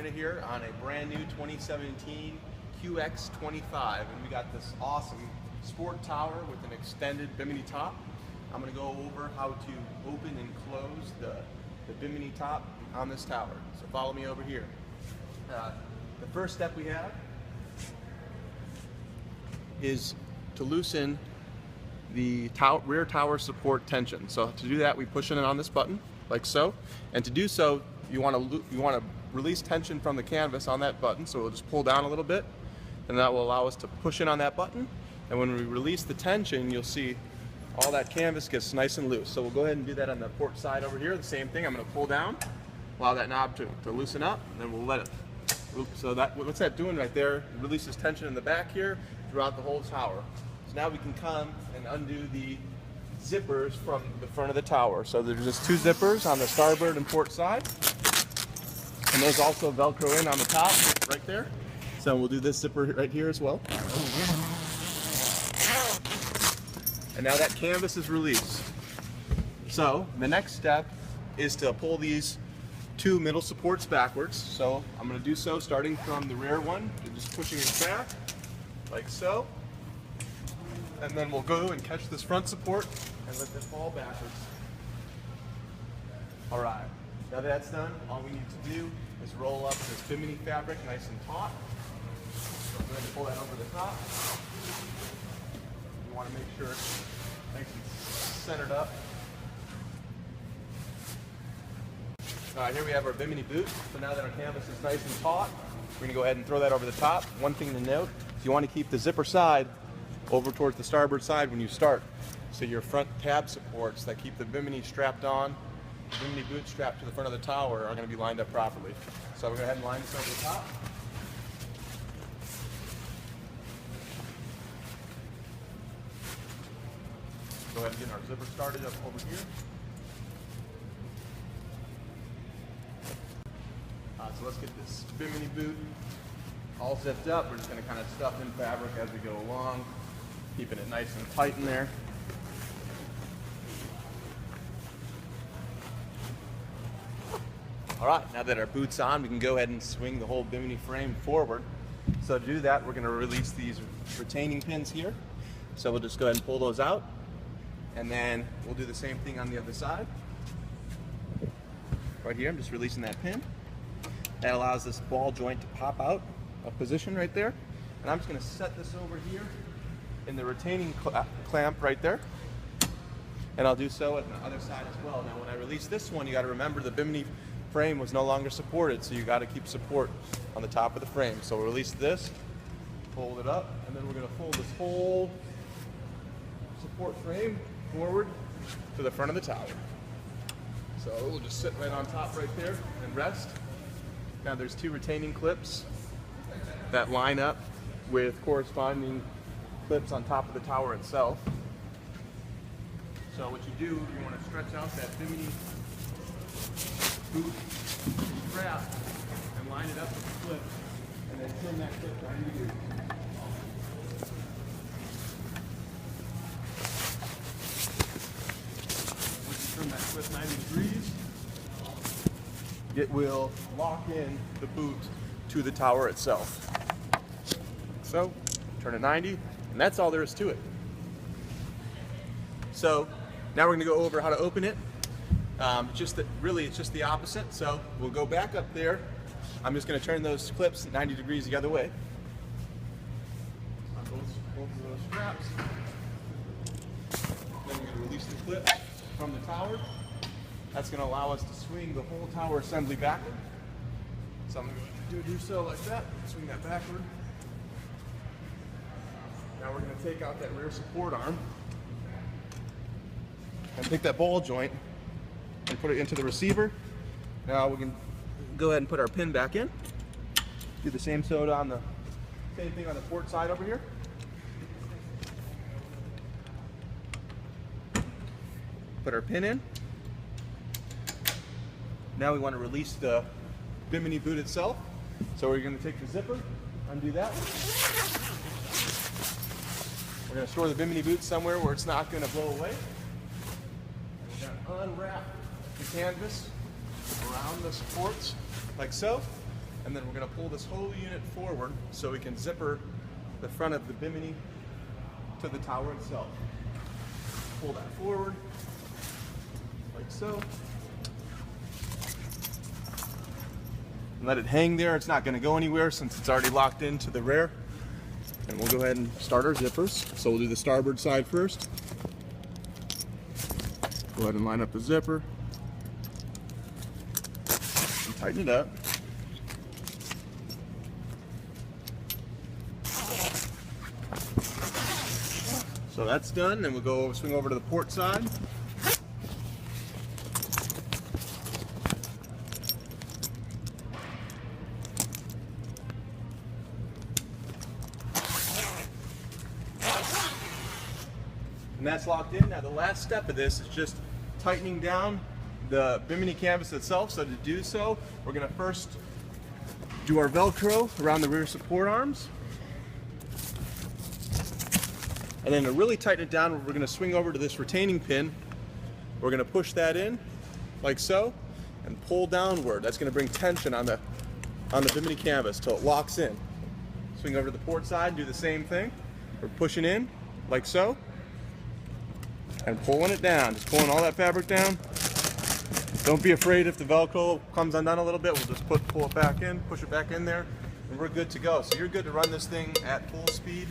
minute here on a brand new 2017 QX25, and we got this awesome sport tower with an extended Bimini top. I'm going to go over how to open and close the Bimini top on this tower. So follow me over here. The first step we have is to loosen the rear tower support tension. So to do that, we push in on this button like so, and to do so you want to release tension from the canvas on that button. So we'll just pull down a little bit, and that will allow us to push in on that button, and when we release the tension, you'll see all that canvas gets nice and loose. So we'll go ahead and do that on the port side over here. The same thing. I'm going to pull down, allow that knob to loosen up, and then we'll let it. So what's that doing right there? It releases tension in the back here throughout the whole tower. So now we can come and undo the zippers from the front of the tower. So there's just two zippers on the starboard and port side, and those also Velcro in on the top right there. So we'll do this zipper right here as well. And now that canvas is released. So the next step is to pull these two middle supports backwards. So I'm going to do so starting from the rear one, just pushing it back like so. And then we'll go and catch this front support and let it fall backwards. All right, now that that's done, all we need to do is roll up this Bimini fabric nice and taut. So I'm going to pull that over the top. You want to make sure it's nice and centered up. Here we have our Bimini boot. So now that our canvas is nice and taut, we're going to go ahead and throw that over the top. One thing to note, you want to keep the zipper side over towards the starboard side when you start. So your front tab supports that keep the Bimini strapped on, the Bimini boot strapped to the front of the tower, are going to be lined up properly. So we'll go ahead and line this over the top. Go ahead and get our zipper started up over here. So let's get this Bimini boot all zipped up. We're just going to kind of stuff in fabric as we go along, keeping it nice and tight in there. All right, now that our boot's on, we can go ahead and swing the whole Bimini frame forward. So to do that, we're going to release these retaining pins here. So we'll just go ahead and pull those out, and then we'll do the same thing on the other side. Right here, I'm just releasing that pin. That allows this ball joint to pop out of position right there. And I'm just going to set this over here in the retaining clamp right there. And I'll do so at the other side as well. Now when I release this one, you got to remember the Bimini frame was no longer supported, so you got to keep support on the top of the frame. So we'll release this, fold it up, and then we're going to fold this whole support frame forward to the front of the tower. So we'll just sit right on top right there and rest. Now there's two retaining clips that line up with corresponding clips on top of the tower itself. So what you do, you want to stretch out that Bimini boot strap and line it up with the clip, and then turn that clip 90 degrees. Once you turn that clip 90 degrees, it will lock in the boot to the tower itself. So, turn it 90, and that's all there is to it. So, now we're going to go over how to open it. Really, it's just the opposite. So, we'll go back up there. I'm just going to turn those clips 90 degrees the other way on both of those straps. Then we're going to release the clip from the tower. That's going to allow us to swing the whole tower assembly backward. So I'm going to do so like that, swing that backward. Now we're going to take out that rear support arm and take that ball joint and put it into the receiver. Now we can go ahead and put our pin back in. Do the same thing on the port side over here. Put our pin in. Now we want to release the Bimini boot itself. So we're going to take the zipper, undo that. We're going to store the Bimini boot somewhere where it's not going to blow away. And we're going to unwrap the canvas around the supports like so. And then we're going to pull this whole unit forward so we can zipper the front of the Bimini to the tower itself. Pull that forward, like so. And let it hang there. It's not going to go anywhere since it's already locked into the rear. And we'll go ahead and start our zippers. So we'll do the starboard side first. Go ahead and line up the zipper. And tighten it up. So that's done, then we'll go swing over to the port side. And that's locked in. Now the last step of this is just tightening down the Bimini canvas itself. So to do so, we're going to first do our Velcro around the rear support arms. And then to really tighten it down, we're going to swing over to this retaining pin. We're going to push that in, like so, and pull downward. That's going to bring tension on the Bimini canvas till it locks in. Swing over to the port side, do the same thing. We're pushing in, like so, and pulling it down. Just pulling all that fabric down. Don't be afraid if the Velcro comes undone a little bit. We'll just pull it back in, push it back in there, and we're good to go. So you're good to run this thing at full speed.